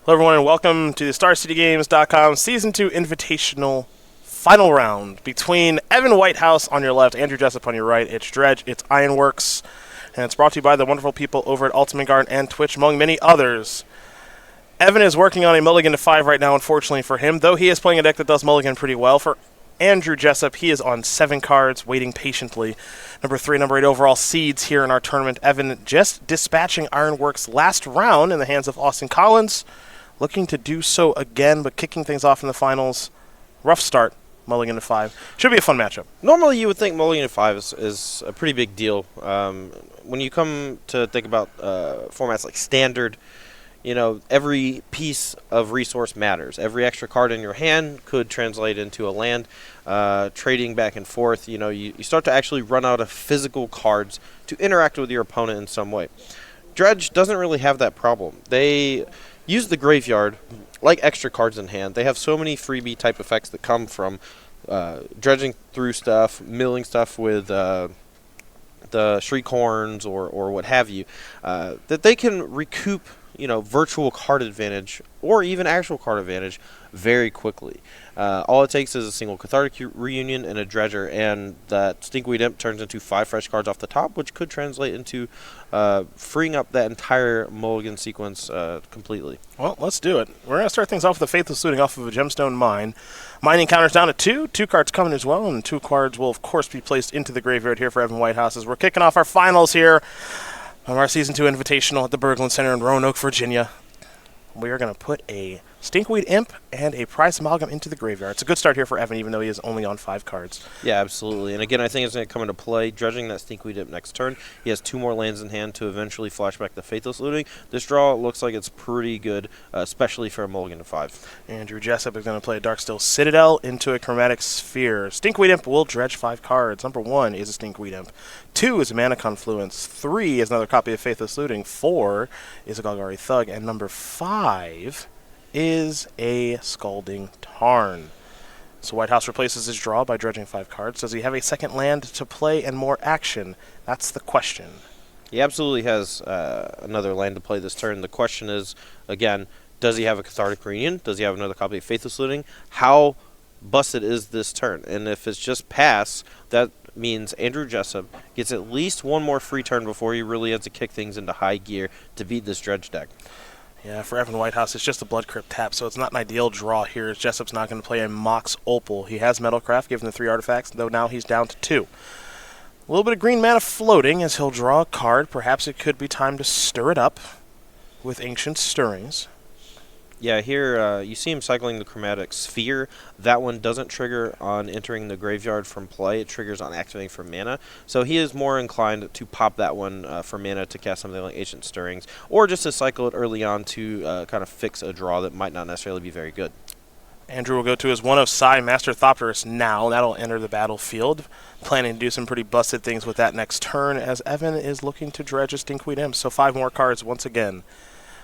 Hello, everyone, and welcome to the StarCityGames.com Season 2 Invitational Final Round between Evan Whitehouse on your left, Andrew Jessup on your right. It's Dredge, it's Ironworks, and it's brought to you by the wonderful people over at Ultimate Guard and Twitch, among many others. Evan is working on a mulligan to 5 right now, unfortunately for him, though he is playing a deck that does mulligan pretty well. For Andrew Jessup, he is on 7 cards, waiting patiently. Number 3, number 8 overall seeds here in our tournament. Evan just dispatching Ironworks last round in the hands of Austin Collins. Looking to do so again, but kicking things off in the finals. Rough start, mulligan to 5. Should be a fun matchup. Normally you would think mulligan to 5 is a pretty big deal. When you come to think about formats like Standard, you know, every piece of resource matters. Every extra card in your hand could translate into a land. Trading back and forth, you know, you start to actually run out of physical cards to interact with your opponent in some way. Dredge doesn't really have that problem. They use the graveyard like extra cards in hand. They have so many freebie type effects that come from dredging through stuff, milling stuff with the shriek horns or what have you, that they can recoup, you know, virtual card advantage or even actual card advantage very quickly. All it takes is a single Cathartic Reunion and a Dredger, and that Stinkweed Imp turns into 5 fresh cards off the top, which could translate into freeing up that entire mulligan sequence completely. Well, let's do it. We're going to start things off with a Faithless Looting off of a Gemstone Mine. Mining counters down to 2. 2 cards coming as well, and 2 cards will, of course, be placed into the graveyard here for Evan Whitehouse as we're kicking off our finals here of our Season 2 Invitational at the Berglund Center in Roanoke, Virginia. We are going to put a Stinkweed Imp and a Prize Amalgam into the graveyard. It's a good start here for Evan, even though he is only on 5 cards. Yeah, absolutely. And again, I think it's going to come into play, dredging that Stinkweed Imp next turn. He has 2 more lands in hand to eventually flashback the Faithless Looting. This draw looks like it's pretty good, especially for a mulligan to 5. Andrew Jessup is going to play a Darksteel Citadel into a Chromatic Sphere. Stinkweed Imp will dredge 5 cards. Number 1 is a Stinkweed Imp. 2 is a Mana Confluence. 3 is another copy of Faithless Looting. 4 is a Golgari Thug. And number 5 is a Scalding Tarn. So Whitehouse replaces his draw by dredging 5 cards. Does he have a second land to play and more action? That's the question. He absolutely has another land to play this turn. The question is, again, does he have a Cathartic Reunion? Does he have another copy of Faithless Looting? How busted is this turn? And if it's just pass, that means Andrew Jessup gets at least one more free turn before he really has to kick things into high gear to beat this dredge deck. Yeah, for Evan Whitehouse, it's just a Blood Crypt tap, so it's not an ideal draw here. Jessup's not going to play a Mox Opal. He has Metalcraft, given the 3 artifacts, though now he's down to 2. A little bit of green mana floating as he'll draw a card. Perhaps it could be time to stir it up with Ancient Stirrings. Yeah, here you see him cycling the Chromatic Sphere. That one doesn't trigger on entering the graveyard from play. It triggers on activating for mana. So he is more inclined to pop that one for mana to cast something like Ancient Stirrings, or just to cycle it early on to kind of fix a draw that might not necessarily be very good. Andrew will go to his 1 of Psi Master Thopterus now. That'll enter the battlefield. Planning to do some pretty busted things with that next turn as Evan is looking to dredge a Stinkweed Imp. So 5 more cards once again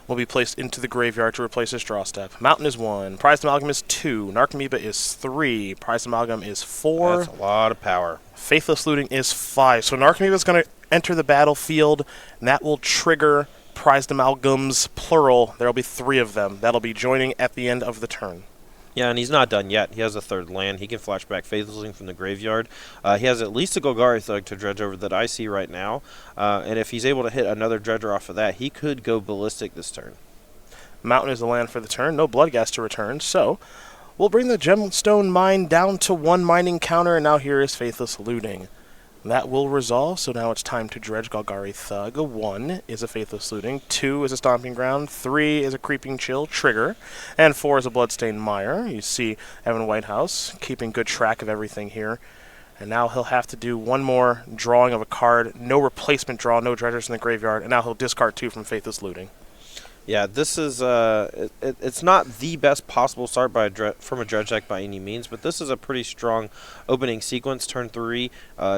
will be placed into the graveyard to replace his draw step. Mountain is 1. Prized Amalgam is 2. Narcomoeba is 3. Prized Amalgam is 4. That's a lot of power. Faithless Looting is 5. So Narcomoeba is going to enter the battlefield, and that will trigger Prized Amalgams, plural. There will be 3 of them. That'll be joining at the end of the turn. Yeah, and he's not done yet. He has a 3rd land. He can flashback Faithless Looting from the graveyard. He has at least a Golgari Thug to dredge over that I see right now. And if he's able to hit another dredger off of that, he could go ballistic this turn. Mountain is the land for the turn. No Bloodghast to return. So we'll bring the Gemstone Mine down to 1 mining counter. And now here is Faithless Looting. That will resolve, so now it's time to dredge Golgari Thug. 1 is a Faithless Looting, 2 is a Stomping Ground, 3 is a Creeping Chill trigger, and 4 is a Bloodstained Mire. You see Evan Whitehouse keeping good track of everything here. And now he'll have to do 1 more drawing of a card, no replacement draw, no dredgers in the graveyard, and now he'll discard 2 from Faithless Looting. Yeah, this is it's not the best possible start from a dredge deck by any means, but this is a pretty strong opening sequence. Turn 3,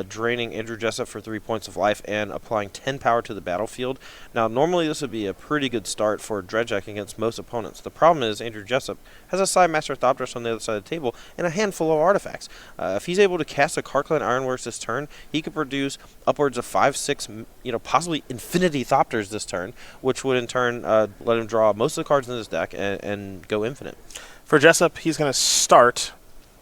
draining Andrew Jessup for 3 points of life and applying 10 power to the battlefield. Now, normally this would be a pretty good start for a dredge deck against most opponents. The problem is Andrew Jessup has a Psi Master Thopterus on the other side of the table and a handful of artifacts. If he's able to cast a Karkland Ironworks this turn, he could produce upwards of 5, 6, possibly Infinity Thopters this turn, which would in turn let him draw most of the cards in this deck and go infinite. For Jessup, he's going to start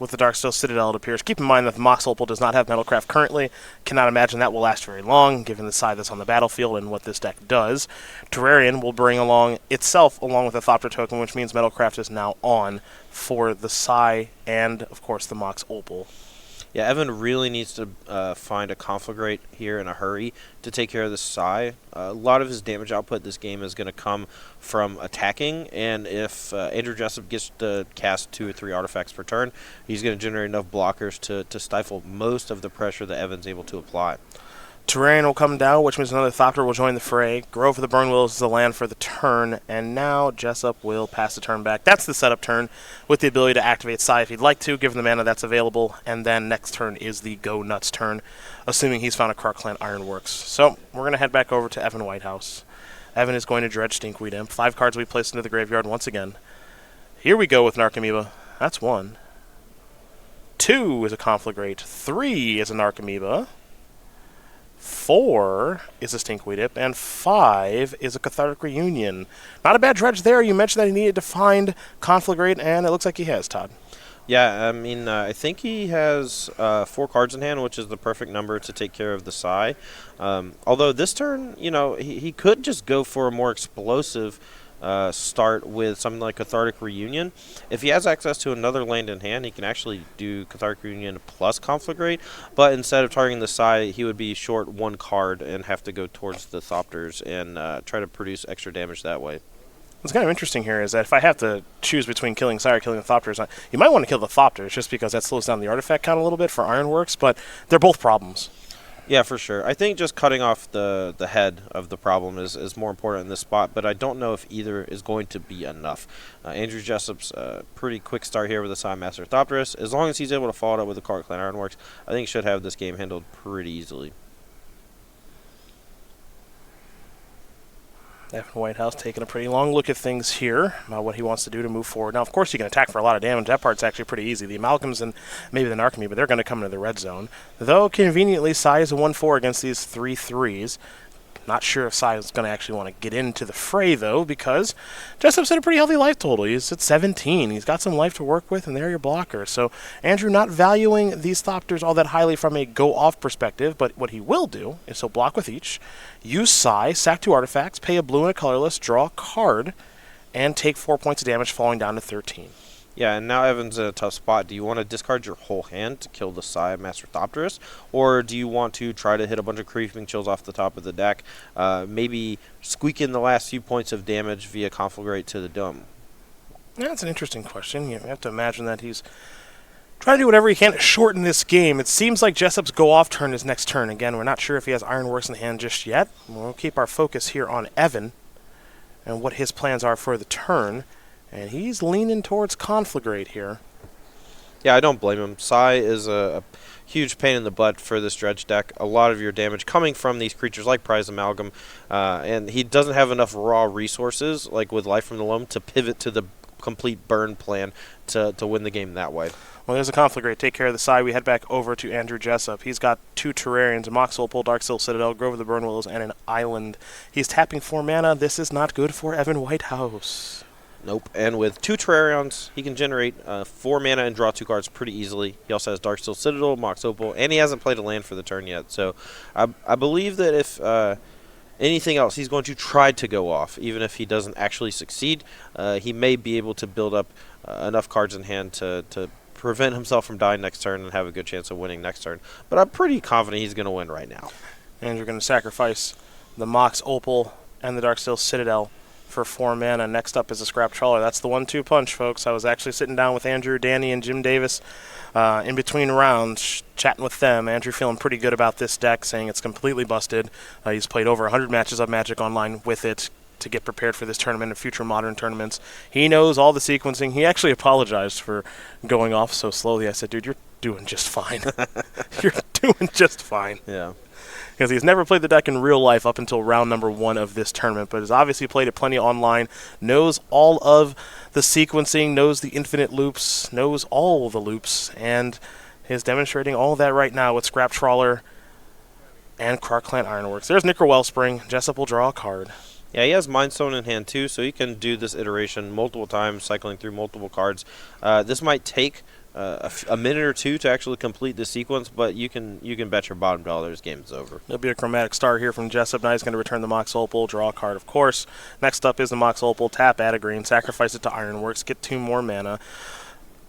with the Darksteel Citadel, it appears. Keep in mind that the Mox Opal does not have Metalcraft currently. Cannot imagine that will last very long, given the side that's on the battlefield and what this deck does. Terrarion will bring along itself, along with a Thopter token, which means Metalcraft is now on for the Psy and, of course, the Mox Opal. Yeah, Evan really needs to find a Conflagrate here in a hurry to take care of the Psy. A lot of his damage output this game is going to come from attacking, and if Andrew Jessup gets to cast 2 or 3 artifacts per turn, he's going to generate enough blockers to stifle most of the pressure that Evan's able to apply. Terrarion will come down, which means another Thopter will join the fray. Grove of the Burnwillows is the land for the turn, and now Jessup will pass the turn back. That's the setup turn, with the ability to activate Psy if he'd like to, given the mana that's available, and then next turn is the Go Nuts turn, assuming he's found a Krark-Clan Ironworks. So, we're going to head back over to Evan Whitehouse. Evan is going to dredge Stinkweed Imp. 5 cards we placed into the graveyard once again. Here we go with Narcomoeba. That's 1. 2 is a Conflagrate. 3 is a Narcomoeba. 4 is a Stinkweed Imp, and 5 is a Cathartic Reunion. Not a bad dredge there. You mentioned that he needed to find Conflagrate, and it looks like he has, Todd. Yeah, I mean, I think he has 4 cards in hand, which is the perfect number to take care of the Psy. Although this turn, you know, he could just go for a more explosive start with something like Cathartic Reunion. If he has access to another land in hand, he can actually do Cathartic Reunion plus Conflagrate, but instead of targeting the Psy, he would be short 1 card and have to go towards the Thopters and try to produce extra damage that way. What's kind of interesting here is that if I have to choose between killing Psy or killing the Thopters, you might want to kill the Thopters just because that slows down the artifact count a little bit for Ironworks, but they're both problems. Yeah, for sure. I think just cutting off the head of the problem is more important in this spot, but I don't know if either is going to be enough. Andrew Jessup's pretty quick start here with the Psy Master Thopterus. As long as he's able to follow it up with the Krark-Clan Ironworks, I think he should have this game handled pretty easily. Evan Whitehouse taking a pretty long look at things here about what he wants to do to move forward. Now, of course, he can attack for a lot of damage. That part's actually pretty easy. The Amalgams and maybe the Narcomoeba, but they're going to come into the red zone. Though, conveniently, Psy is a 1-4 against these 3-3s. Not sure if Psy is going to actually want to get into the fray, though, because Jessup's at a pretty healthy life total. He's at 17. He's got some life to work with, and there are your blockers. So, Andrew not valuing these Thopters all that highly from a go-off perspective, but what he will do is he'll block with each, use Psy, sack 2 artifacts, pay a blue and a colorless, draw a card, and take 4 points of damage, falling down to 13. Yeah, and now Evan's in a tough spot. Do you want to discard your whole hand to kill the Psy Master Thopterus, or do you want to try to hit a bunch of Creeping Chills off the top of the deck, maybe squeak in the last few points of damage via Conflagrate to the Dome? Yeah, that's an interesting question. You have to imagine that he's trying to do whatever he can to shorten this game. It seems like Jessup's go-off turn is next turn. Again, we're not sure if he has Ironworks in hand just yet. We'll keep our focus here on Evan and what his plans are for the turn. And he's leaning towards Conflagrate here. Yeah, I don't blame him. Psy is a huge pain in the butt for this dredge deck. A lot of your damage coming from these creatures like Prize Amalgam. And he doesn't have enough raw resources, like with Life from the Loam, to pivot to the complete burn plan to win the game that way. Well, there's a Conflagrate. Take care of the side. We head back over to Andrew Jessup. He's got 2 Terrarions, a Mox Opal, Darksteel Citadel, Grove of the Burnwillows, and an Island. He's tapping 4 mana. This is not good for Evan Whitehouse. Nope. And with 2 Terrarions, he can generate 4 mana and draw 2 cards pretty easily. He also has Darksteel Citadel, Mox Opal, and he hasn't played a land for the turn yet. So I believe that if anything else, he's going to try to go off. Even if he doesn't actually succeed, he may be able to build up enough cards in hand to prevent himself from dying next turn and have a good chance of winning next turn. But I'm pretty confident he's going to win right now. And you're going to sacrifice the Mox Opal and the Darksteel Citadel for 4 mana. Next up is a Scrap Trawler. That's the 1-2 punch, folks. I was actually sitting down with Andrew, Danny, and Jim Davis in between rounds, chatting with them. Andrew feeling pretty good about this deck, saying it's completely busted. He's played over 100 matches of Magic Online with it to get prepared for this tournament and future Modern tournaments. He knows all the sequencing. He actually apologized for going off so slowly. I said, dude, you're doing just fine. You're doing just fine. Yeah. Because he's never played the deck in real life up until round number 1 of this tournament, but has obviously played it plenty online, knows all of the sequencing, knows the infinite loops, knows all the loops, and is demonstrating all that right now with Scrap Trawler and Krark-Clan Ironworks. There's Nickel Wellspring. Jessup will draw a card. Yeah, he has Mind Stone in hand too, so he can do this iteration multiple times, cycling through multiple cards. This might take a minute or two to actually complete the sequence, but you can bet your bottom dollar this game is over. There'll be a Chromatic Star here from Jessup. Now he's going to return the Mox Opal, draw a card, of course. Next up is the Mox Opal. Tap, add a green, sacrifice it to Ironworks, get 2 more mana.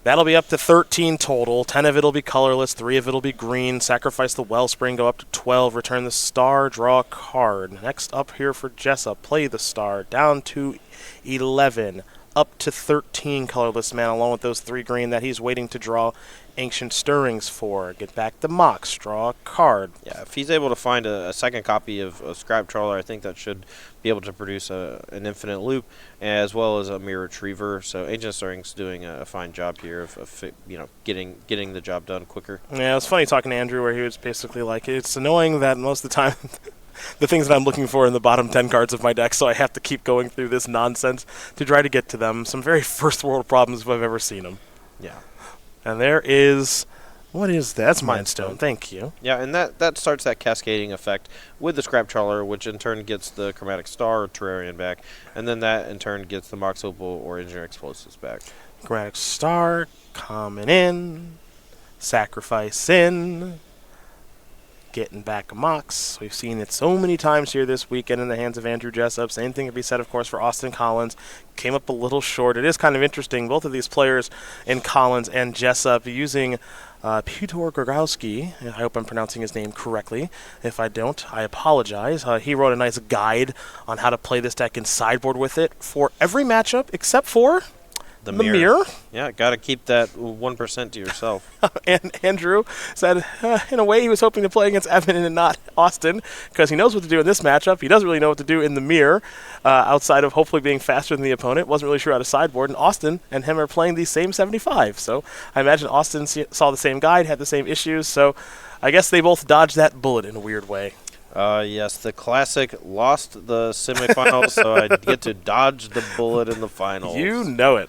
That'll be up to 13 total. 10 of it will be colorless, 3 of it will be green. Sacrifice the Wellspring, go up to 12. Return the Star, draw a card. Next up here for Jessup, play the Star, down to 11. Up to 13 colorless mana, along with those 3 green that he's waiting to draw Ancient Stirrings for. Get back the Mox, draw a card. Yeah, if he's able to find a second copy of Scrap Trawler, I think that should be able to produce an infinite loop, as well as a Mirror Retriever. So Ancient Stirring's doing a fine job here of getting the job done quicker. Yeah, it was funny talking to Andrew where he was basically like, it's annoying that most of the time the things that I'm looking for in the bottom 10 cards of my deck, so I have to keep going through this nonsense to try to get to them. Some very first world problems if I've ever seen them. Yeah. And there is, what is that? That's Mind Stone. Thank you. Yeah, and that starts that cascading effect with the Scrap Trawler, which in turn gets the Chromatic Star or Terrarian back, and then that in turn gets the Mox Opal or Engineer Explosives back. Chromatic Star coming in, sacrifice in, getting back a Mox. We've seen it so many times here this weekend in the hands of Andrew Jessup. Same thing could be said, of course, for Austin Collins. Came up a little short. It is kind of interesting. Both of these players in Collins and Jessup using Pyotr Grogowski. I hope I'm pronouncing his name correctly. If I don't, I apologize. He wrote a nice guide on how to play this deck and sideboard with it for every matchup except for the mirror. Yeah, got to keep that 1% to yourself. And Andrew said, in a way, he was hoping to play against Evan and not Austin because he knows what to do in this matchup. He doesn't really know what to do in the mirror outside of hopefully being faster than the opponent. Wasn't really sure how to sideboard. And Austin and him are playing the same 75. So I imagine Austin saw the same guide, had the same issues. So I guess they both dodged that bullet in a weird way. Yes, the classic lost the semifinals, so I get to dodge the bullet in the finals. You know it.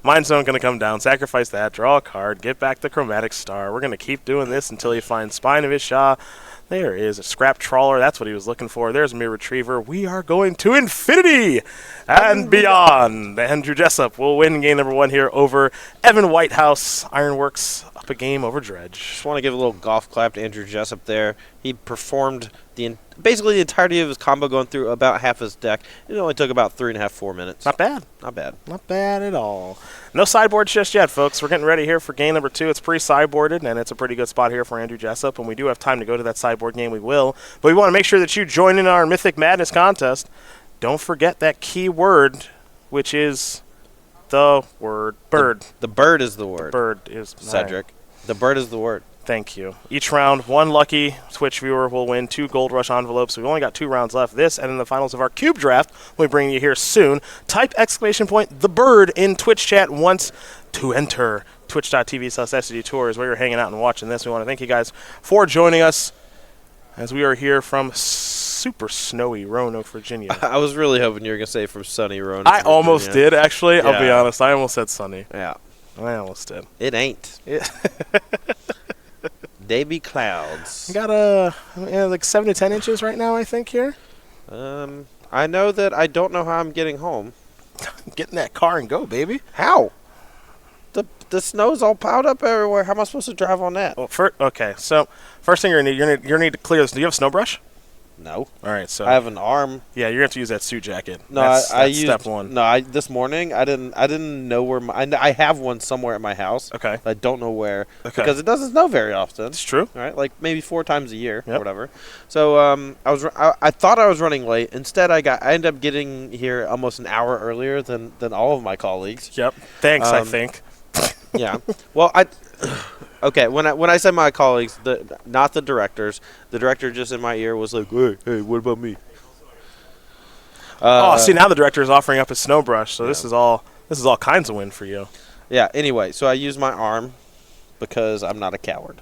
Mind Stone going to come down, sacrifice that, draw a card, get back the Chromatic Star. We're going to keep doing this until he finds Spine of Ishah. There is a Scrap Trawler. That's what he was looking for. There's a Mirror Retriever. We are going to infinity and beyond. Andrew Jessup will win game number 1 here over Evan Whitehouse. Ironworks up a game over Dredge. Just want to give a little golf clap to Andrew Jessup there. He performed basically the entirety of his combo going through about half his deck. It only took about 3.5, 4 minutes. Not bad. Not bad. Not bad at all. No sideboards just yet, folks. We're getting ready here for game number 2. It's pre-sideboarded, and it's a pretty good spot here for Andrew Jessup. When we do have time to go to that sideboard game, we will. But we want to make sure that you join in our Mythic Madness contest. Don't forget that key word, which is the word bird. The bird is the word. The bird is Cedric. Right. The bird is the word. Thank you. Each round, 1 lucky Twitch viewer will win 2 Gold Rush envelopes. We've only got 2 rounds left. This and in the finals of our Cube Draft, we'll be bringing you here soon. Type !the bird in Twitch chat once to enter. Twitch.tv/SCG Tours, where you're hanging out and watching this. We want to thank you guys for joining us as we are here from super snowy Roanoke, Virginia. I was really hoping you were going to say from sunny Roanoke, I almost did, actually. Yeah. I'll be honest. I almost said sunny. Yeah. I almost did. It ain't. They be clouds. Got like 7 to 10 inches right now, I think, here. I know that I don't know how I'm getting home. Get in that car and go, baby. How? The snow's all piled up everywhere. How am I supposed to drive on that? Well, okay. So first thing you're gonna need to clear this. Do you have a snow brush? No. All right. So I have an arm. Yeah, you're gonna have to use that suit jacket. No, that's used step 1. No, this morning I didn't know where I have one somewhere at my house. Okay. I don't know where because it doesn't snow very often. It's true. All right, like maybe 4 times a year or whatever. So I thought I was running late. Instead, I ended up getting here almost an hour earlier than all of my colleagues. Yep. Thanks. I think. Yeah. Well, okay. When I said my colleagues, not the directors, the director just in my ear was like, "Hey, what about me?" See, now the director is offering up a snow brush, so this is all kinds of win for you. Yeah. Anyway, so I used my arm because I'm not a coward.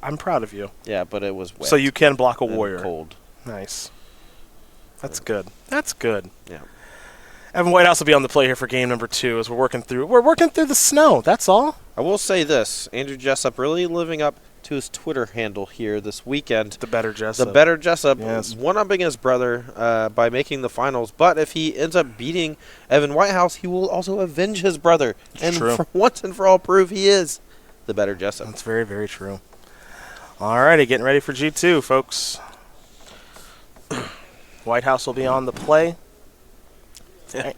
I'm proud of you. Yeah, but it was wet. So you can block a warrior. Cold. Nice. That's good. That's good. Yeah. Evan Whitehouse will be on the play here for game number 2 as we're working through the snow. That's all. I will say this: Andrew Jessup really living up to his Twitter handle here this weekend. The better Jessup. The better Jessup, yes. one-upping his brother by making the finals. But if he ends up beating Evan Whitehouse, he will also avenge his brother. And for once and for all prove he is the better Jessup. That's very, very true. All righty, getting ready for G2, folks. Whitehouse will be on the play. Yeah.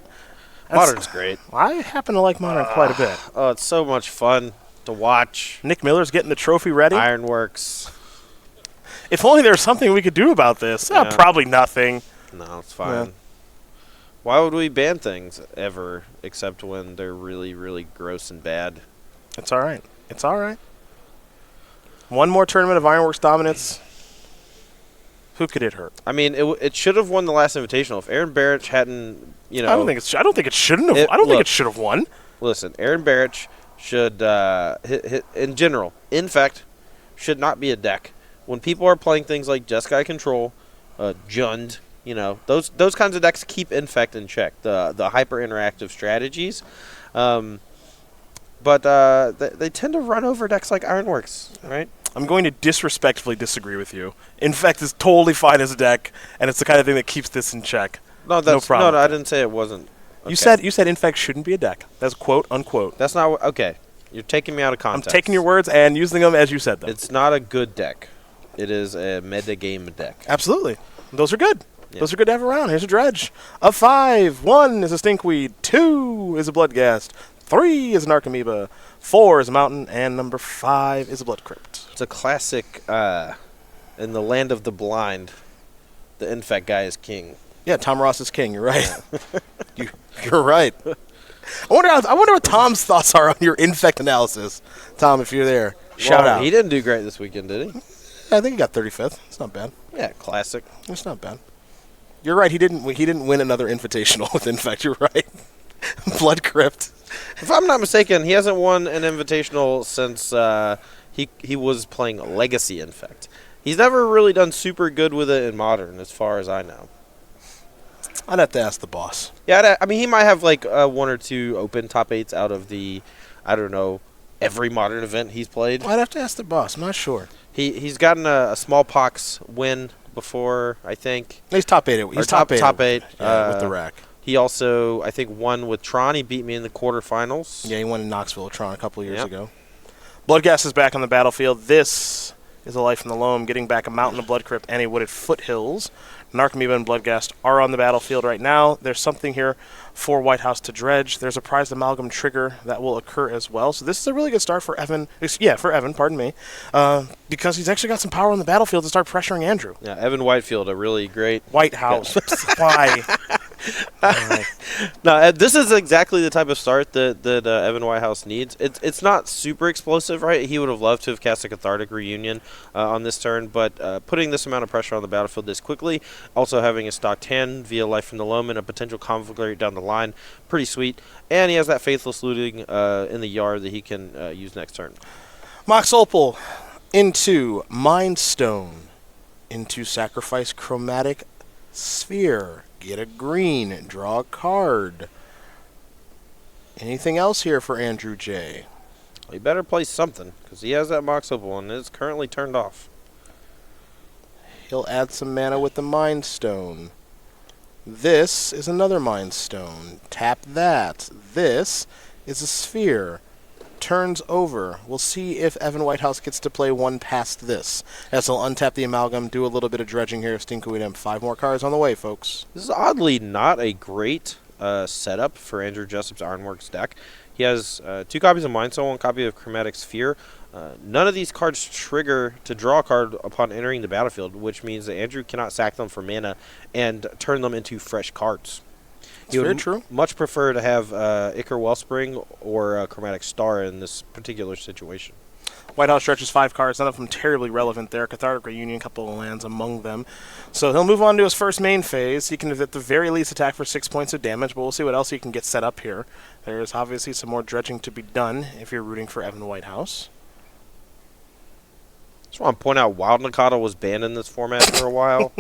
Modern's great. I happen to like Modern quite a bit. Oh, it's so much fun to watch. Nick Miller's getting the trophy ready. Ironworks. If only there was something we could do about this. Yeah. Probably nothing. No, it's fine. Yeah. Why would we ban things ever except when they're really, really gross and bad? It's all right. It's all right. One more tournament of Ironworks dominance. Who could it hurt? I mean, it should have won the last Invitational. If Aaron Barrich hadn't, I don't think it shouldn't have. I don't think it should have won. Listen, Aaron Barrich should hit in general. Infect should not be a deck. When people are playing things like Jeskai Control, Jund, those kinds of decks keep Infect in check. The hyper interactive strategies, but they tend to run over decks like Ironworks, right? I'm going to disrespectfully disagree with you. Infect is totally fine as a deck, and it's the kind of thing that keeps this in check. No problem. No, I didn't say it wasn't. Okay. You said Infect shouldn't be a deck. That's quote unquote. That's not okay. You're taking me out of context. I'm taking your words and using them as you said them. It's not a good deck. It is a metagame deck. Absolutely. Those are good. Yeah. Those are good to have around. Here's a Dredge. A 5. 1 is a Stinkweed. 2 is a Bloodghast. 3 is an Archamoeba. 4 is a Mountain. And number 5 is a Blood Crypt. It's a classic in the land of the blind. The Infect guy is king. Yeah, Tom Ross is king. You're right. You're right. I wonder what Tom's thoughts are on your Infect analysis. Tom, if you're there, shout out. He didn't do great this weekend, did he? I think he got 35th. It's not bad. Yeah, classic. It's not bad. You're right. He didn't win another Invitational with Infect. You're right. Blood Crypt. If I'm not mistaken, he hasn't won an Invitational since he was playing Legacy Infect. He's never really done super good with it in Modern, as far as I know. I'd have to ask the boss. Yeah, I mean, he might have like 1 or 2 open top 8s out of the, I don't know, every Modern event he's played. I'd have to ask the boss. I'm not sure. He's gotten a smallpox win before, I think. He's top 8. He's top 8. Top 8. With the rack. He also, I think, won with Tron. He beat me in the quarterfinals. Yeah, he won in Knoxville with Tron a couple of years ago. Bloodghast is back on the battlefield. This is a Life from the Loam, getting back a Mountain of Blood Crypt and a Wooded Foothills. Archamoeba and Bloodghast are on the battlefield right now. There's something here for Whitehouse to dredge. There's a prized amalgam trigger that will occur as well. So this is a really good start for Evan. Pardon me. Because he's actually got some power on the battlefield to start pressuring Andrew. Yeah, Evan Whitefield, a really great... Whitehouse. Why? No, this is exactly the type of start that Evan Whitehouse needs. It's not super explosive, right? He would have loved to have cast a Cathartic Reunion on this turn, but putting this amount of pressure on the battlefield this quickly, also having a stocked hand via Life from the Loam and a potential Conflagrate down the line, pretty sweet. And he has that Faithless Looting in the yard that he can use next turn. Mox Opal into Mind Stone, into Sacrifice Chromatic Sphere. Get a green, draw a card. Anything else here for Andrew J? Well, he better play something, because he has that Mox Opal, and it's currently turned off. He'll add some mana with the Mind Stone. This is another Mind Stone. Tap that. This is a Sphere. Turns over. We'll see if Evan Whitehouse gets to play one past this. As he'll untap the amalgam, do a little bit of dredging here. Stinkweed M. 5 more cards on the way, folks. This is oddly not a great setup for Andrew Jessup's Ironworks deck. He has 2 copies of Mind Stone, 1 copy of Chromatic Sphere. None of these cards trigger to draw a card upon entering the battlefield, which means that Andrew cannot sack them for mana and turn them into fresh cards. He would true. Much prefer to have Ichor Wellspring or Chromatic Star in this particular situation. Whitehouse stretches 5 cards, none of them terribly relevant there. Cathartic Reunion, a couple of lands among them. So he'll move on to his first main phase. He can, at the very least, attack for 6 points of damage, but we'll see what else he can get set up here. There's obviously some more dredging to be done if you're rooting for Evan Whitehouse. Just want to point out, Wild Nakata was banned in this format for a while.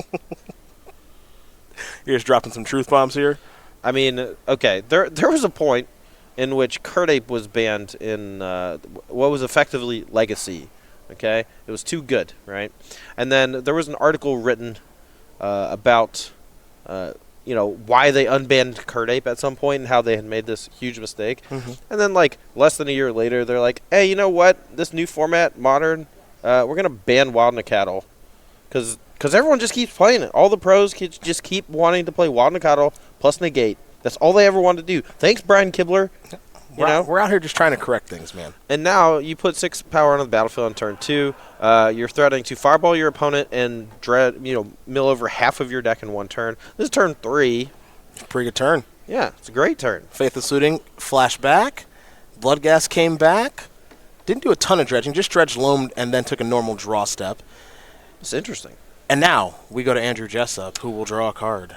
You're just dropping some truth bombs here? I mean, okay, there was a point in which Kurt Ape was banned in what was effectively Legacy. Okay, it was too good, right? And then there was an article written about why they unbanned Kurt Ape at some point and how they had made this huge mistake. Mm-hmm. And then like less than a year later, they're like, hey, you know what? This new format, modern, we're gonna ban Wild Nacatl because everyone just keeps playing it. All the pros just keep wanting to play Wild Nacatl plus negate. That's all they ever want to do. Thanks, Brian Kibler. We're out here just trying to correct things, man. And now you put 6 power on the battlefield on turn 2. You're threatening to fireball your opponent and mill over half of your deck in one turn. This is turn 3. Pretty good turn. Yeah, it's a great turn. Faithless Looting, flash back. Bloodghast came back. Didn't do a ton of dredging, just dredged loamed and then took a normal draw step. It's interesting. And now we go to Andrew Jessup, who will draw a card.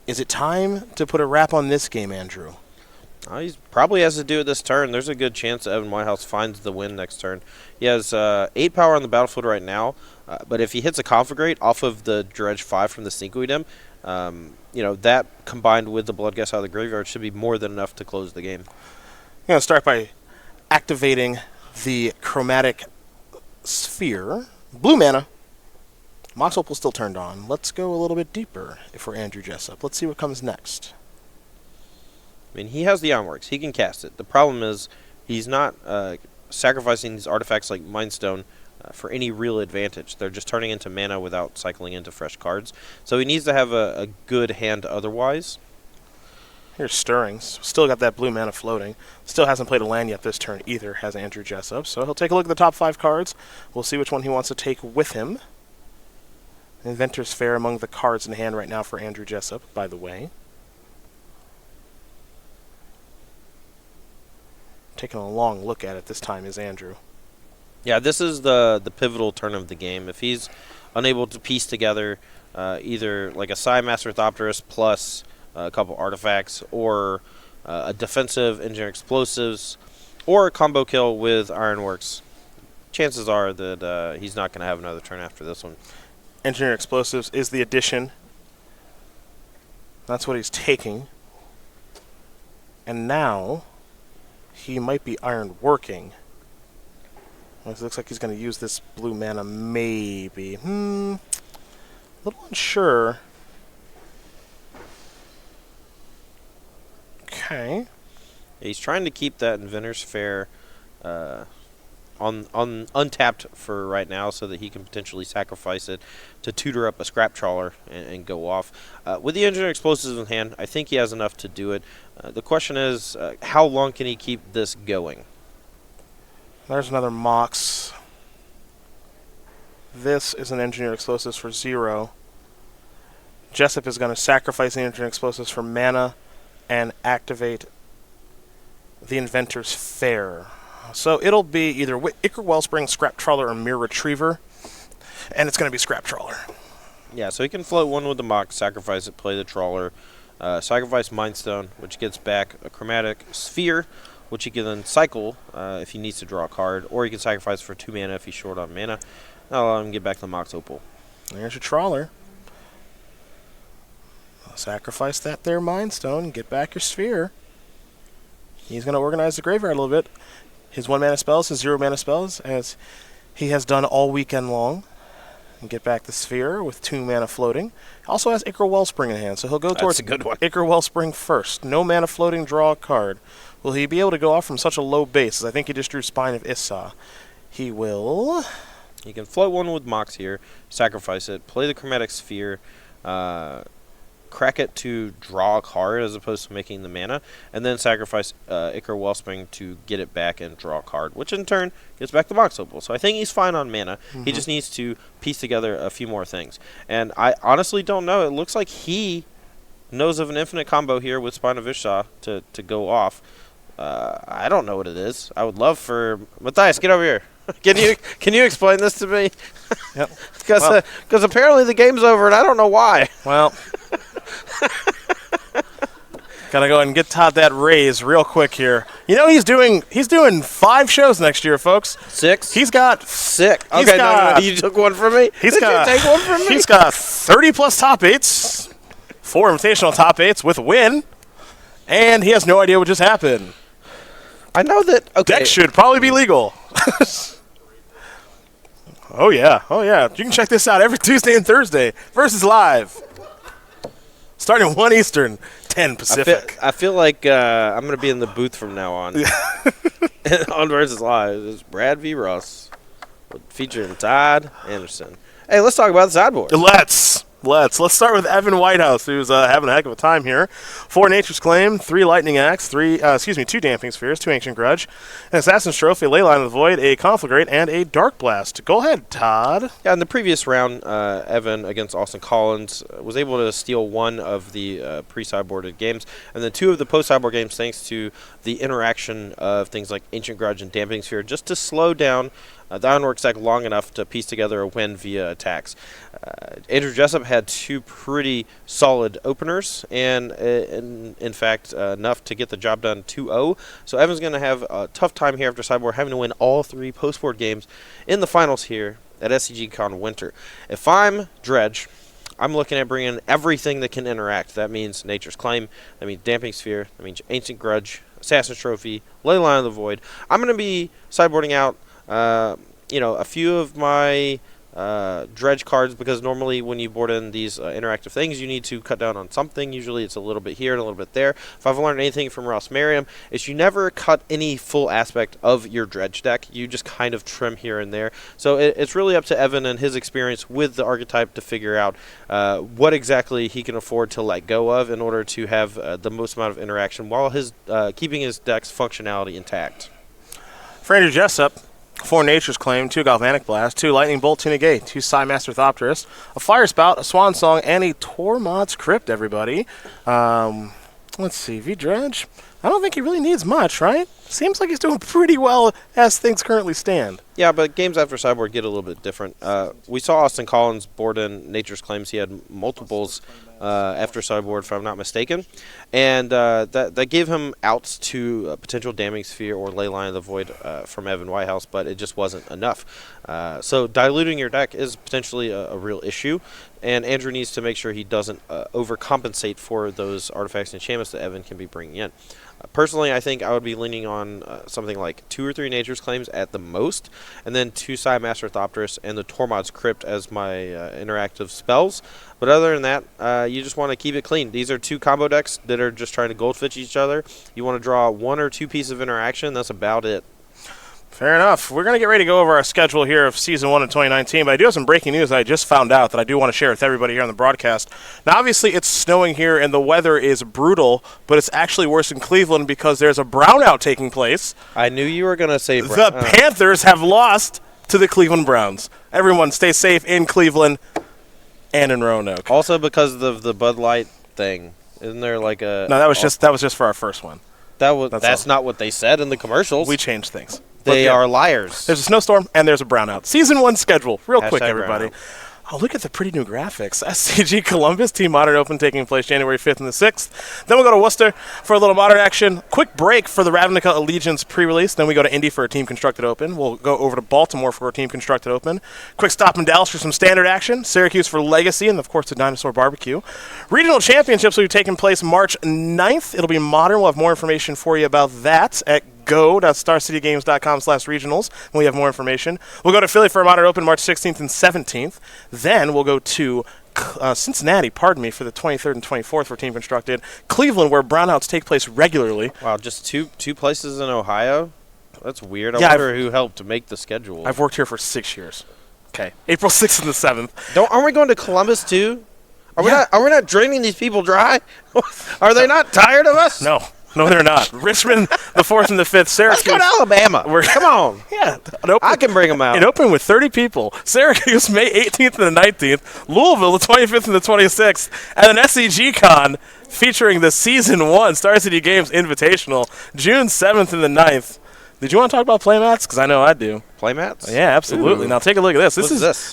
Is it time to put a wrap on this game, Andrew? He probably has to do it this turn. There's a good chance that Evan Whitehouse finds the win next turn. He has 8 power on the battlefield right now, but if he hits a Conflagrate off of the Dredge 5 from the Stinkweed that combined with the Bloodghast out of the graveyard should be more than enough to close the game. I'm going to start by activating the Chromatic Sphere. Blue mana. Mox Opal still turned on. Let's go a little bit deeper if we're Andrew Jessup. Let's see what comes next. I mean, he has the Ironworks. He can cast it. The problem is he's not sacrificing these artifacts like Mindstone for any real advantage. They're just turning into mana without cycling into fresh cards. So he needs to have a good hand otherwise. Here's Stirrings. Still got that blue mana floating. Still hasn't played a land yet this turn either, has Andrew Jessup. So he'll take a look at the top 5 cards. We'll see which one he wants to take with him. Inventor's Fair among the cards in hand right now for Andrew Jessup, by the way. Taking a long look at it this time is Andrew. Yeah, this is the pivotal turn of the game. If he's unable to piece together either like a Psi Master Thopterus plus a couple artifacts or a defensive Engineer Explosives or a combo kill with Ironworks, chances are that he's not going to have another turn after this one. Engineer Explosives is the addition. That's what he's taking. And now he might be iron working. It looks like he's going to use this blue mana, maybe. A little unsure. Okay. He's trying to keep that Inventor's Fair on untapped for right now so that he can potentially sacrifice it to tutor up a Scrap Trawler and go off. With the Engineer Explosives in hand, I think he has enough to do it. The question is, how long can he keep this going? There's another Mox. This is an Engineer Explosives for 0. Jessup is going to sacrifice the Engineer Explosives for mana and activate the Inventor's Fair. So it'll be either Ichor Wellspring, Scrap Trawler, or Mirror Retriever. And it's going to be Scrap Trawler. Yeah, so he can float one with the Mox, sacrifice it, play the Trawler, sacrifice Mindstone, which gets back a Chromatic Sphere, which he can then cycle if he needs to draw a card, or he can sacrifice for 2 mana if he's short on mana. That'll allow him to get back the Mox Opal. There's your Trawler. Sacrifice that there Mindstone, get back your Sphere. He's going to organize the graveyard a little bit. His 1 mana spells, his 0 mana spells, as he has done all weekend long. And get back the Sphere with 2 mana floating. Also has Ichor Wellspring in hand, so he'll go towards a good one. Ichor Wellspring first. No mana floating, draw a card. Will he be able to go off from such a low base? As I think he just drew Spine of Issa. He will. He can float one with Mox here, sacrifice it, play the Chromatic Sphere, crack it to draw a card as opposed to making the mana, and then sacrifice Ichor Wellspring to get it back and draw a card, which in turn gets back the Mox Opal. So I think he's fine on mana. He just needs to piece together a few more things. And I honestly don't know. It looks like he knows of an infinite combo here with Spine of Isha to go off. I don't know what it is. I would love for Matthias, get over here. Can you explain this to me? Yep. Because apparently the game's over and I don't know why. Well, gotta go ahead and get Todd that raise real quick here. You know he's doing 5 shows next year, folks. 6? He's got sick. Okay, no, you took one from me. Did you take one from me? He's got 30 plus top 8s, 4 invitational top 8s with a win, and he has no idea what just happened. I know that. Okay. Deck should probably be legal. Oh, yeah. You can check this out every Tuesday and Thursday. Versus Live. Starting 1 Eastern, 10 Pacific. I feel like I'm going to be in the booth from now on. On Versus Live. It's Brad v. Russ. Featuring Todd Anderson. Hey, let's talk about the sideboard. Let's start with Evan Whitehouse, who's having a heck of a time here. 4 Nature's Claim, 3 Lightning Axe, 2 Damping Spheres, 2 Ancient Grudge, an Assassin's Trophy, a Leyline of the Void, a Conflagrate, and a Dark Blast. Go ahead, Todd. Yeah, in the previous round, Evan against Austin Collins was able to steal 1 of the pre-sideboarded games, and then 2 of the post-sideboard games thanks to the interaction of things like Ancient Grudge and Damping Sphere, just to slow down the Ironworks deck long enough to piece together a win via attacks. Andrew Jessup had 2 pretty solid openers, and in fact, enough to get the job done 2-0. So Evan's going to have a tough time here after sideboard, having to win all 3 post-board games in the finals here at SCGCon Winter. If I'm Dredge, I'm looking at bringing everything that can interact. That means Nature's Claim, that means Damping Sphere, that means Ancient Grudge, Assassin's Trophy, Leyline of the Void. I'm going to be sideboarding out a few of my dredge cards, because normally when you board in these interactive things, you need to cut down on something. Usually it's a little bit here and a little bit there. If I've learned anything from Ross Merriam, is you never cut any full aspect of your dredge deck. You just kind of trim here and there. So it's really up to Evan and his experience with the archetype to figure out what exactly he can afford to let go of in order to have the most amount of interaction while keeping his deck's functionality intact. For Andrew Jessup, 4 Nature's Claim, 2 Galvanic Blast, 2 Lightning Bolt, 2 Negate, 2 Psymaster Thopterist, a Fire Spout, a Swan Song, and a Tormod's Crypt, everybody. Let's see, V-Dredge, I don't think he really needs much, right? Seems like he's doing pretty well as things currently stand. Yeah, but games after sideboard get a little bit different. We saw Austin Collins board in Nature's Claims. He had multiples after sideboard, if I'm not mistaken. And that gave him outs to potential Damping Sphere or Leyline of the Void from Evan Whitehouse, but it just wasn't enough. So diluting your deck is potentially a real issue, and Andrew needs to make sure he doesn't overcompensate for those artifacts and enchantments that Evan can be bringing in. Personally, I think I would be leaning on something like 2 or 3 Nature's Claims at the most, and then 2 Psymaster Thopterus and the Tormod's Crypt as my interactive spells. But other than that, you just want to keep it clean. These are 2 combo decks that are just trying to goldfish each other. You want to draw 1 or 2 pieces of interaction. That's about it. Fair enough. We're going to get ready to go over our schedule here of Season 1 of 2019, but I do have some breaking news that I just found out that I do want to share with everybody here on the broadcast. Now, obviously, it's snowing here and the weather is brutal, but it's actually worse in Cleveland because there's a brownout taking place. I knew you were going to say the Panthers have lost to the Cleveland Browns. Everyone stay safe in Cleveland and in Roanoke. Also because of the Bud Light thing. Isn't there like a... No, that was just for our first one. That's not what they said in the commercials. We changed things. They are liars. There's a snowstorm and there's a brownout. Season 1 schedule. Real quick, everybody. Brownout. Oh, look at the pretty new graphics. SCG Columbus Team Modern Open taking place January 5th and the 6th. Then we'll go to Worcester for a little Modern action. Quick break for the Ravnica Allegiance pre-release. Then we go to Indy for a Team Constructed Open. We'll go over to Baltimore for a Team Constructed Open. Quick stop in Dallas for some Standard action. Syracuse for Legacy and, of course, the Dinosaur Barbecue. Regional Championships will be taking place March 9th. It'll be Modern. We'll have more information for you about that at go.starcitygames.com/regionals. We have more information. We'll go to Philly for a Modern Open March 16th and 17th. Then we'll go to Cincinnati, for the 23rd and 24th for Team Constructed. Cleveland, where brownouts take place regularly. Wow, just two places in Ohio? That's weird. I wonder who helped to make the schedule. I've worked here for 6 years. Okay. April 6th and the 7th. Aren't we going to Columbus, too? Are we not draining these people dry? Are they not tired of us? No, they're not. Richmond, the 4th and the 5th. Syracuse. Let's go to Alabama. Come on. Yeah. I can bring them out. It opened with 30 people. Syracuse, May 18th and the 19th. Louisville, the 25th and the 26th. And then SCGCon featuring the Season 1 Star City Games Invitational, June 7th and the 9th. Did you want to talk about playmats? Because I know I do. Playmats? Yeah, absolutely. Ooh. Now take a look at this.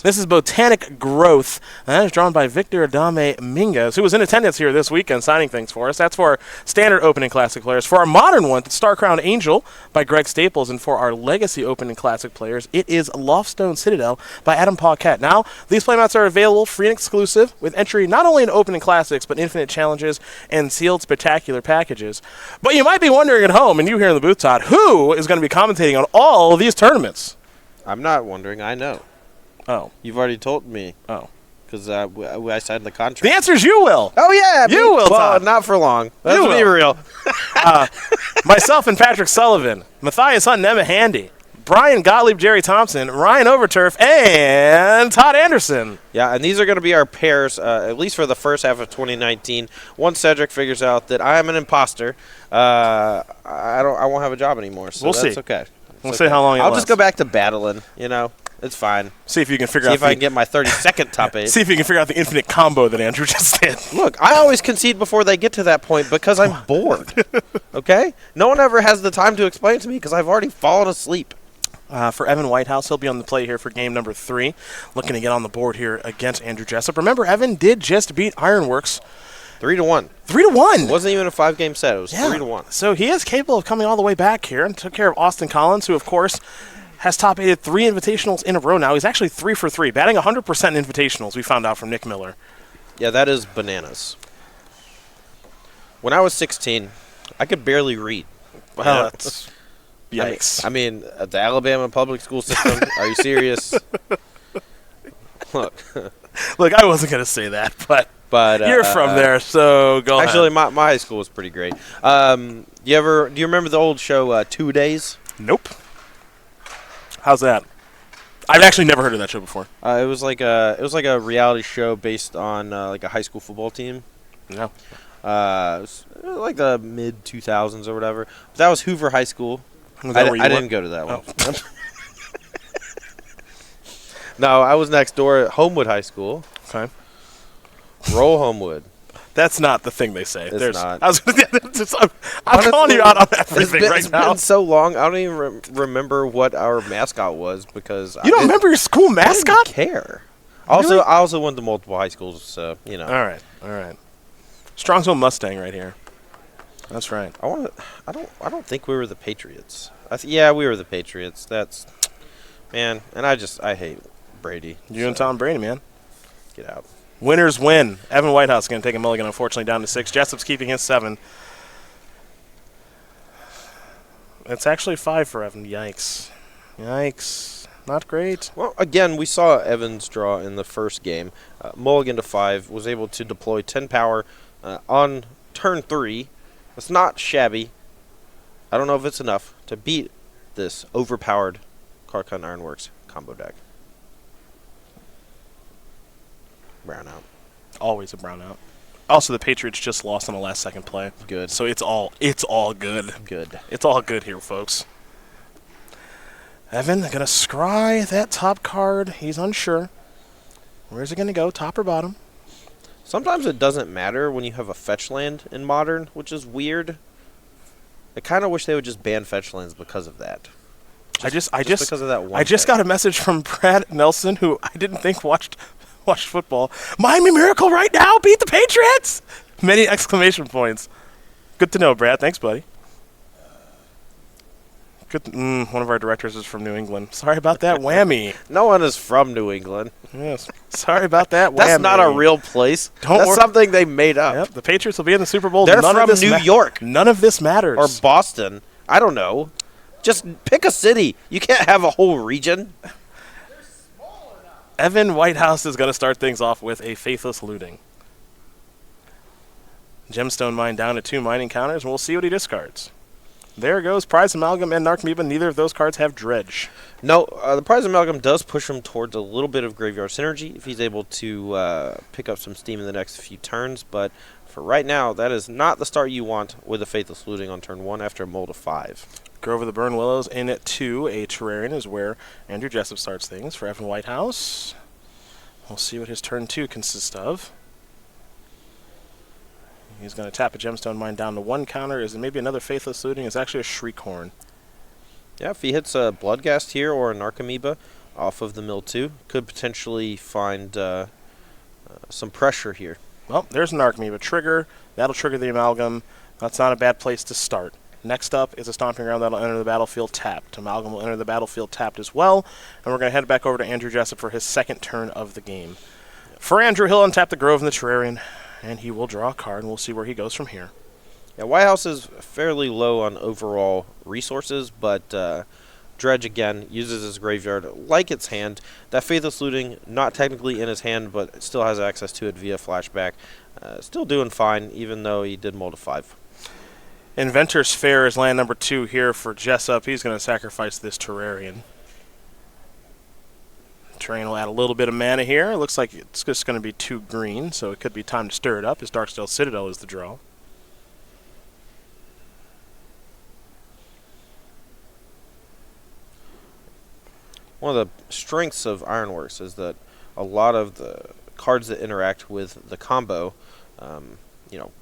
This is Botanic Growth. And that is drawn by Victor Adame Minguez, who was in attendance here this weekend signing things for us. That's for our Standard Open and Classic players. For our Modern one, Star Crown Angel by Greg Staples. And for our Legacy Open and Classic players, it is Loftstone Citadel by Adam Paquette. Now, these playmats are available free and exclusive with entry not only in Open and Classics, but Infinite Challenges and sealed spectacular packages. But you might be wondering at home, and you here in the booth, Todd, who is going to be commentating on all of these tournaments? I'm not wondering. I know. Oh. You've already told me. Oh. Because I signed the contract. The answer is you will. Oh, yeah. You will, Well, Todd. not for long. Let's You be will. real. Myself and Patrick Sullivan, Matthias Hunt and Emma Handy, Brian Gottlieb, Jerry Thompson, Ryan Overturf, and Todd Anderson. Yeah, and these are going to be our pairs, at least for the first half of 2019. Once Cedric figures out that I am an imposter, I won't have a job anymore. So We'll that's see. okay. We'll see how long it I'll lasts. just go back to battling. It's fine. See if you can figure See out if I can get my 32nd top 8. see if you can figure out the infinite combo that Andrew just did. Look, I always concede before they get to that point because I'm bored. Okay? No one ever has the time to explain it to me because I've already fallen asleep. For Evan Whitehouse, he'll be on the play here for game number 3, looking to get on the board here against Andrew Jessup. Remember, Evan did just beat Ironworks 3-1. 3-1. It wasn't even a 5-game set. It was Yeah. 3-1. So he is capable of coming all the way back here and took care of Austin Collins, who, of course, has top-aided 3 invitationals in a row now. He's actually 3 for 3, batting 100% in invitationals, we found out from Nick Miller. Yeah, that is bananas. When I was 16, I could barely read. Well, that's yikes. I mean, the Alabama public school system, are you serious? Look. Look, I wasn't going to say that, but you're from there, so go ahead. Actually, my high school was pretty great. Do you remember the old show 2 Days? Nope. How's that? I've actually never heard of that show before. It was like a reality show based on like a high school football team. No. It was like the mid 2000s or whatever. But that was Hoover High School. Was that where you I went? didn't go to that one. No, I was next door at Homewood High School. Okay. Roll Homewood. That's not the thing they say. It's not. I'm calling you out on everything It's right now. been so long, I don't even remember what our mascot was because You don't remember your school I mascot? didn't care. Really? I also went to multiple high schools, so All right. Strongsville Mustang right here. That's right. I don't think we were the Patriots. Yeah, we were the Patriots. That's man, and I hate Brady. You and Tom Brady, man. Get out. Winners win. Evan Whitehouse going to take a mulligan, unfortunately, down to 6. Jessup's keeping his 7. It's actually 5 for Evan. Yikes. Not great. Well, again, we saw Evans draw in the first game. Mulligan to 5, was able to deploy 10 power on turn 3. It's not shabby. I don't know if it's enough to beat this overpowered Carcon Ironworks combo deck. Brown out. Always a brown out. Also, the Patriots just lost on a last-second play. Good. So it's all good. Good. It's all good here, folks. Evan going to scry that top card. He's unsure. Where's it going to go, top or bottom? Sometimes it doesn't matter when you have a fetch land in Modern, which is weird. I kind of wish they would just ban fetch lands because of that. Just because of that one. I just got a message from Brad Nelson, who I didn't think watched football. Miami Miracle right now, beat the Patriots! Many exclamation points. Good to know, Brad. Thanks, buddy. Good. One of our directors is from New England. Sorry about that whammy. No one is from New England. Yes. Sorry about that whammy. That's not a real place. That's something they made up. Yep. The Patriots will be in the Super Bowl. They're from New York. None of this matters. Or Boston. I don't know. Just pick a city. You can't have a whole region. Evan Whitehouse is going to start things off with a Faithless Looting. Gemstone Mine down to 2 mining counters, and we'll see what he discards. There goes Prize Amalgam and Narcomoeba. Neither of those cards have Dredge. No, the Prize Amalgam does push him towards a little bit of Graveyard Synergy if he's able to pick up some steam in the next few turns, but for right now, that is not the start you want with a Faithless Looting on turn 1 after a mull to 5. Grove of the Burn Willows in at 2. A Terrarian is where Andrew Jessup starts things for Evan Whitehouse. We'll see what his turn 2 consists of. He's going to tap a Gemstone Mine down to 1 counter. Is it maybe another Faithless Looting? It's actually a Shriekhorn. Yeah, if he hits a Bloodghast here or a Narcomoeba off of the mill 2, could potentially find some pressure here. Well, there's an Narcomoeba trigger. That'll trigger the Amalgam. That's not a bad place to start. Next up is a Stomping Ground that'll enter the battlefield tapped. Amalgam will enter the battlefield tapped as well. And we're going to head back over to Andrew Jessup for his second turn of the game. For Andrew, he'll untap the Grove and the Terrarian, and he will draw a card, and we'll see where he goes from here. Yeah, Whitehouse is fairly low on overall resources, but Dredge again uses his graveyard like its hand. That Faithless Looting, not technically in his hand, but still has access to it via flashback. Still doing fine, even though he did mold a 5. Inventor's Fair is land number 2 here for Jessup. He's going to sacrifice this Terrarian. Terrain will add a little bit of mana here. It looks like it's just going to be 2 green, so it could be time to stir it up, as Darksteel Citadel is the draw. One of the strengths of Ironworks is that a lot of the cards that interact with the combo,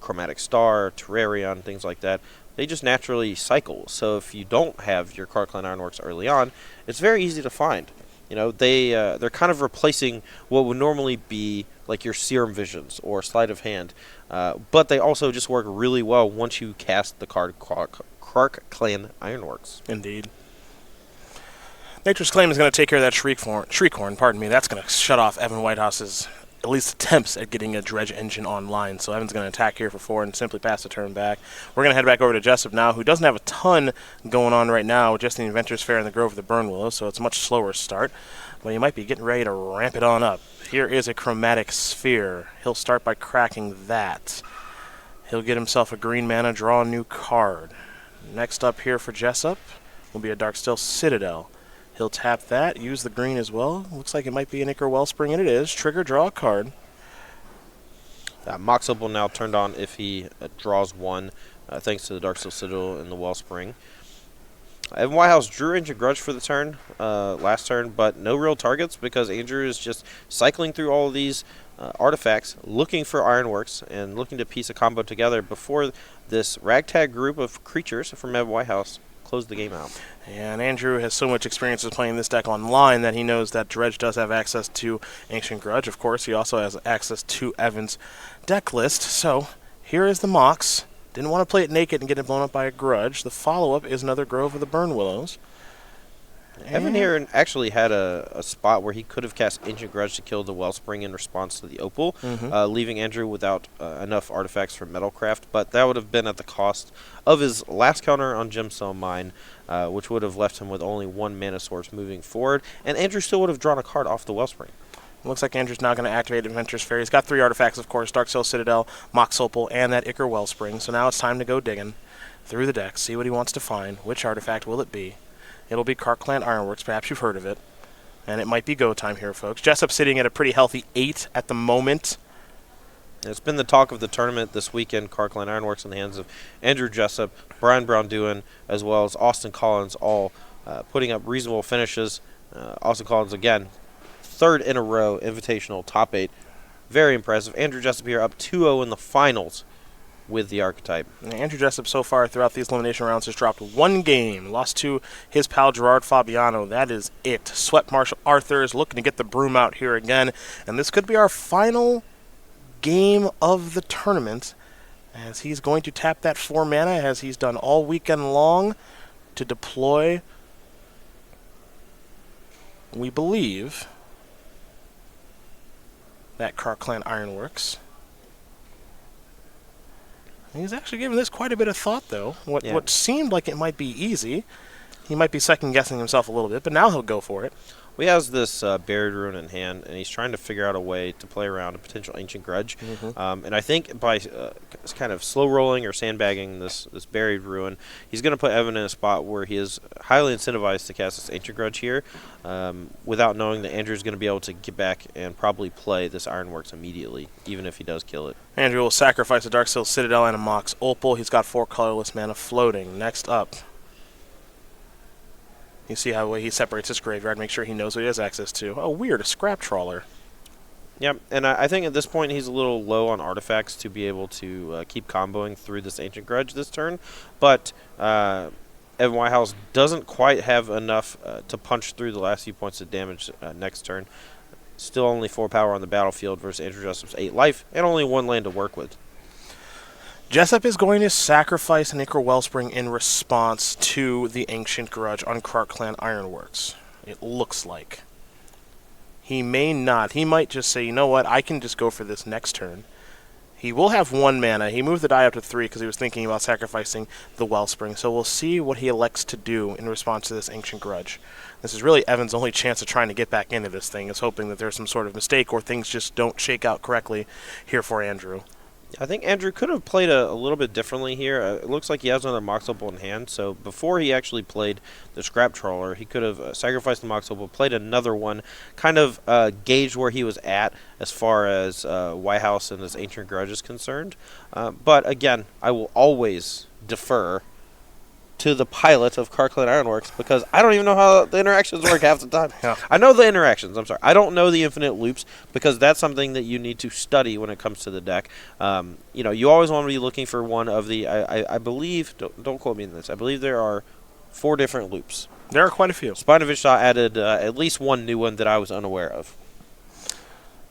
Chromatic Star, Terrarion, things like that, they just naturally cycle. So if you don't have your Card Clan Ironworks early on, it's very easy to find. They're kind of replacing what would normally be like your Serum Visions or Sleight of Hand, but they also just work really well once you cast the card Card Clan Ironworks. Indeed. Nature's Claim is going to take care of that Shriekhorn, pardon me. That's going to shut off Evan Whitehouse's at least attempts at getting a Dredge engine online. So Evan's going to attack here for 4 and simply pass the turn back. We're going to head back over to Jessup now, who doesn't have a ton going on right now, just the Inventor's Fair and the Grove of the Burnwillow, so it's a much slower start. But he might be getting ready to ramp it on up. Here is a Chromatic Sphere. He'll start by cracking that. He'll get himself a green mana, draw a new card. Next up here for Jessup will be a Darksteel Citadel. He'll tap that, use the green as well. Looks like it might be an Ichor Wellspring, and it is. Trigger, draw a card. Mox Opal now turned on if he draws 1, thanks to the Darksteel Citadel and the Wellspring. Evan Whitehouse drew Ancient Grudge for the turn, last turn, but no real targets because Andrew is just cycling through all of these artifacts, looking for Ironworks, and looking to piece a combo together before this ragtag group of creatures from Evan Whitehouse close the game out. And Andrew has so much experience with playing this deck online that he knows that Dredge does have access to Ancient Grudge. Of course, he also has access to Evan's deck list. So here is the Mox. Didn't want to play it naked and get it blown up by a Grudge. The follow-up is another Grove of the Burnwillows. Evan here actually had a spot where he could have cast Ancient Grudge to kill the Wellspring in response to the Opal, leaving Andrew without enough artifacts for Metalcraft, but that would have been at the cost of his last counter on Gemstone Mine, which would have left him with only 1 mana source moving forward, and Andrew still would have drawn a card off the Wellspring. Looks like Andrew's now going to activate Adventurous Fair. He's got 3 artifacts, of course, Darksteel Citadel, Mox Opal, and that Ichor Wellspring, so now it's time to go digging through the deck, see what he wants to find. Which artifact will it be? It'll be Card Clan Ironworks. Perhaps you've heard of it. And it might be go time here, folks. Jessup sitting at a pretty healthy 8 at the moment. It's been the talk of the tournament this weekend, Card Clan Ironworks in the hands of Andrew Jessup, Brian Brown-Duin, as well as Austin Collins, all putting up reasonable finishes. Austin Collins, again, 3rd in a row, Invitational, top 8. Very impressive. Andrew Jessup here up 2-0 in the finals with the archetype. Andrew Jessup so far throughout these elimination rounds has dropped 1 game. Lost to his pal Gerard Fabiano. That is it. Sweat Marshall Arthur is looking to get the broom out here again. And this could be our final game of the tournament, as he's going to tap that 4 mana, as he's done all weekend long, to deploy, we believe, that Card Clan Ironworks. He's actually given this quite a bit of thought, though. What seemed like it might be easy, he might be second-guessing himself a little bit, but now he'll go for it. Well, he has this Buried Ruin in hand, and he's trying to figure out a way to play around a potential Ancient Grudge. And I think by kind of slow-rolling or sandbagging this Buried Ruin, he's going to put Evan in a spot where he is highly incentivized to cast this Ancient Grudge here, without knowing that Andrew's going to be able to get back and probably play this Ironworks immediately, even if he does kill it. Andrew will sacrifice a Darksteel Citadel and a Mox Opal. He's got 4 colorless mana floating. Next up, you see how he separates his graveyard, make sure he knows what he has access to. Oh, weird, a Scrap Trawler. Yep, and I think at this point he's a little low on artifacts to be able to keep comboing through this Ancient Grudge this turn, but Evan Whitehouse doesn't quite have enough to punch through the last few points of damage next turn. Still only 4 power on the battlefield versus Andrew Jessup's 8 life, and only 1 land to work with. Jessup is going to sacrifice an Ichor Wellspring in response to the Ancient Grudge on Card Clan Ironworks. It looks like. He may not. He might just say, you know what, I can just go for this next turn. He will have 1 mana. He moved the die up to 3 because he was thinking about sacrificing the Wellspring. So we'll see what he elects to do in response to this Ancient Grudge. This is really Evan's only chance of trying to get back into this thing, is hoping that there's some sort of mistake or things just don't shake out correctly here for Andrew. I think Andrew could have played a little bit differently here. It looks like he has another Mox Opal in hand, so before he actually played the Scrap Trawler, he could have sacrificed the Mox Opal, played another one, kind of gauged where he was at as far as Whitehouse and his Ancient Grudge is concerned. But again, I will always defer to the pilot of Karkland Ironworks because I don't even know how the interactions work half the time. Yeah. I know the interactions, I'm sorry. I don't know the infinite loops because that's something that you need to study when it comes to the deck. You always want to be looking for one of the, I believe, don't quote me on this, I believe there are 4 different loops. There are quite a few. Spine of Ishtar added at least one new one that I was unaware of.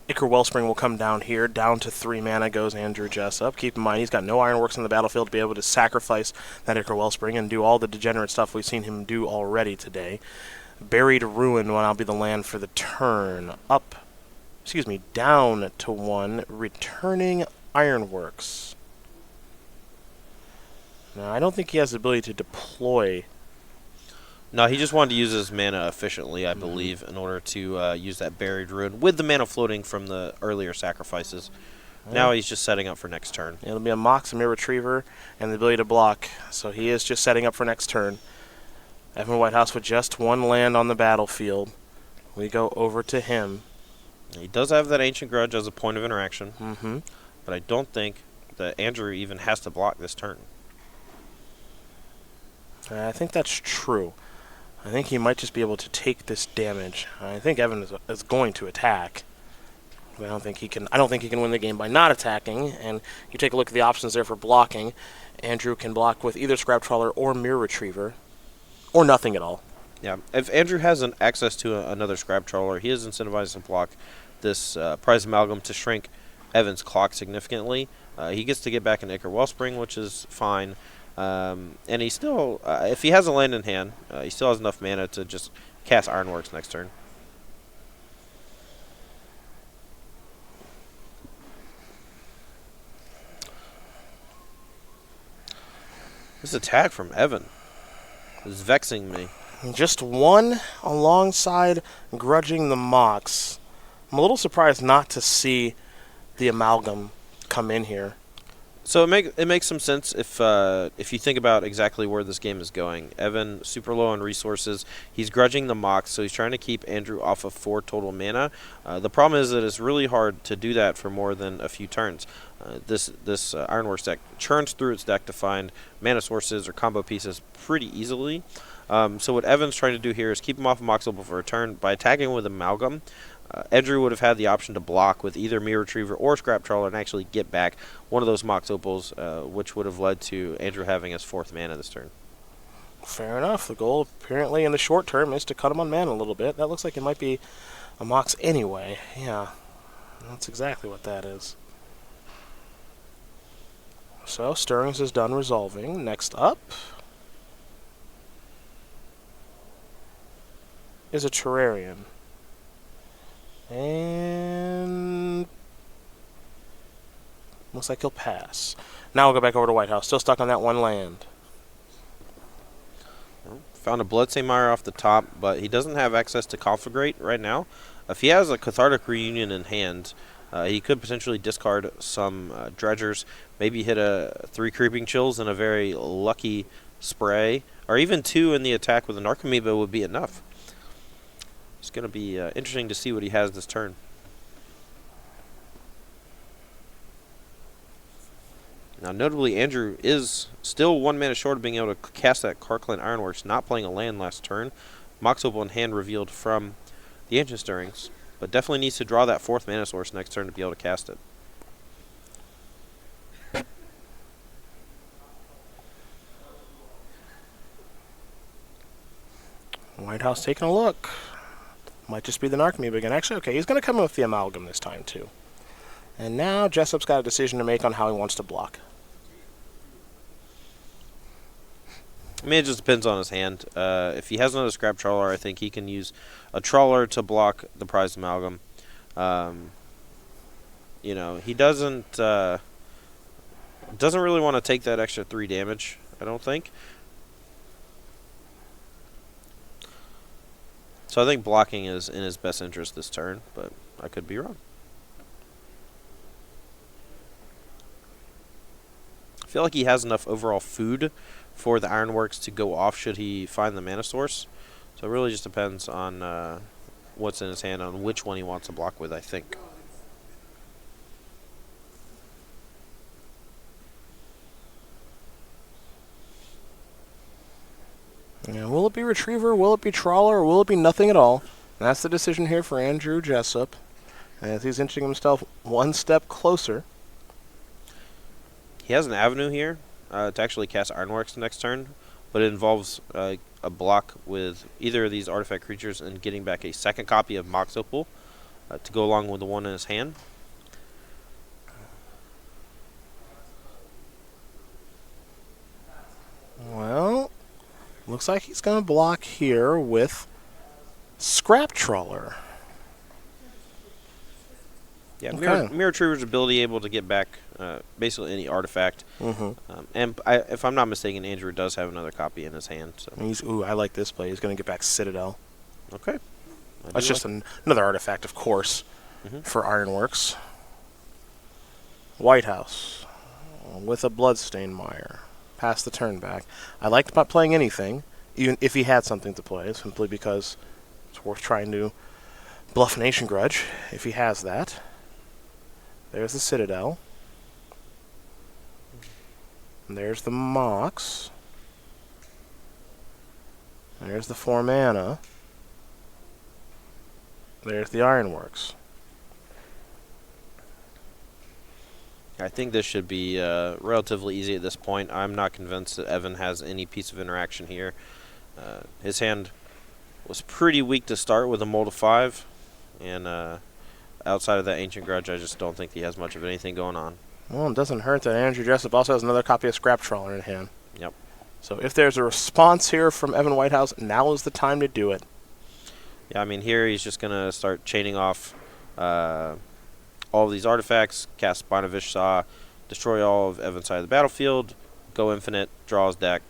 Ichor Wellspring will come down here. Down to 3 mana goes Andrew Jessup. Keep in mind, he's got no Ironworks on the battlefield to be able to sacrifice that Ichor Wellspring and do all the degenerate stuff we've seen him do already today. Buried Ruin will now be the land for the turn. Down to 1, returning Ironworks. Now, I don't think he has the ability to deploy. No, he just wanted to use his mana efficiently, I believe, in order to use that Buried Ruin with the mana floating from the earlier sacrifices. Now he's just setting up for next turn. It'll be a Mox, a Mirror Retriever, and the ability to block. So he is just setting up for next turn. Evan Whitehouse with just 1 land on the battlefield. We go over to him. He does have that Ancient Grudge as a point of interaction, but I don't think that Andrew even has to block this turn. I think that's true. I think he might just be able to take this damage. I think Evan is going to attack. But I don't think he can win the game by not attacking. And you take a look at the options there for blocking. Andrew can block with either Scrap Trawler or Mirror Retriever, or nothing at all. Yeah, if Andrew has access to another Scrap Trawler, he is incentivized to block this Prize Amalgam to shrink Evan's clock significantly. He gets to get back an Ichor Wellspring, which is fine. And he still, if he has a land in hand, he still has enough mana to just cast Ironworks next turn. This attack from Evan is vexing me. Just 1 alongside grudging the Mox. I'm a little surprised not to see the Amalgam come in here. So it makes some sense if you think about exactly where this game is going. Evan, super low on resources. He's grudging the Mox, so he's trying to keep Andrew off of 4 total mana. The problem is that it's really hard to do that for more than a few turns. This Ironworks deck churns through its deck to find mana sources or combo pieces pretty easily. So what Evan's trying to do here is keep him off of Mox Opal for a turn by attacking with Amalgam. Andrew would have had the option to block with either Mirror Retriever or Scrap Trawler and actually get back one of those Mox Opals, which would have led to Andrew having his 4th mana this turn. Fair enough. The goal apparently in the short term is to cut him on mana a little bit. That looks like it might be a Mox anyway. Yeah, that's exactly what that is. So Stirrings is done resolving. Next up is a Terrarian. And looks like he'll pass. Now we'll go back over to Whitehouse. Still stuck on that 1 land. Found a Bloodstained Mire off the top, but he doesn't have access to Conflagrate right now. If he has a Cathartic Reunion in hand, he could potentially discard some Dredgers, maybe hit a 3 Creeping Chills and a very lucky spray, or even 2 in the attack with an Archimedes would be enough. It's going to be interesting to see what he has this turn. Now, notably, Andrew is still 1 mana short of being able to cast that Karkland Ironworks, not playing a land last turn. Mox Opal in hand revealed from the Ancient Stirrings, but definitely needs to draw that 4th mana source next turn to be able to cast it. Whitehouse taking a look. Might just be the Narcomoeba again. Actually, okay, he's going to come in with the Amalgam this time, too. And now Jessup's got a decision to make on how he wants to block. I mean, it just depends on his hand. If he has another Scrap Trawler, I think he can use a Trawler to block the Prized Amalgam. He doesn't Doesn't really want to take that extra 3 damage, I don't think. So I think blocking is in his best interest this turn, but I could be wrong. I feel like he has enough overall food for the Ironworks to go off should he find the mana source. So it really just depends on what's in his hand, on which one he wants to block with, I think. Yeah, will it be Retriever, will it be Trawler, or will it be nothing at all? That's the decision here for Andrew Jessup, as he's inching himself one step closer. He has an avenue here to actually cast Ironworks next turn, but it involves a block with either of these artifact creatures and getting back a second copy of Mox Opal to go along with the one in his hand. Well, looks like he's going to block here with Scrap Trawler. Yeah, Okay. Mirror Retriever's ability able to get back basically any artifact. And if I'm not mistaken, Andrew does have another copy in his hand. So. Ooh, I like this play. He's going to get back Citadel. Okay. That's just another artifact, of course, for Ironworks. Whitehouse with a Bloodstained Mire. Pass the turn back. I liked not playing anything, even if he had something to play, simply because it's worth trying to bluff Nation Grudge, if he has that. There's the Citadel. And there's the Mox. There's the 4 mana. There's the Ironworks. I think this should be relatively easy at this point. I'm not convinced that Evan has any piece of interaction here. His hand was pretty weak to start with a Mold of 5, and outside of that Ancient Grudge, I just don't think he has much of anything going on. Well, it doesn't hurt that Andrew Jessup also has another copy of Scrap Trawler in hand. Yep. So if there's a response here from Evan Whitehouse, now is the time to do it. Yeah, I mean, here he's just going to start chaining off all of these artifacts, cast Spine of Ishsaw, destroy all of Evan's side of the battlefield, go infinite, draw his deck.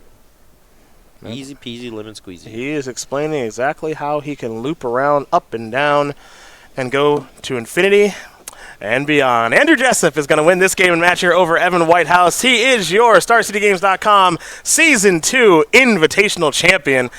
Easy peasy lemon squeezy. He is explaining exactly how he can loop around up and down and go to infinity and beyond. Andrew Jessup is going to win this game and match here over Evan Whitehouse. He is your StarCityGames.com Season 2 Invitational Champion.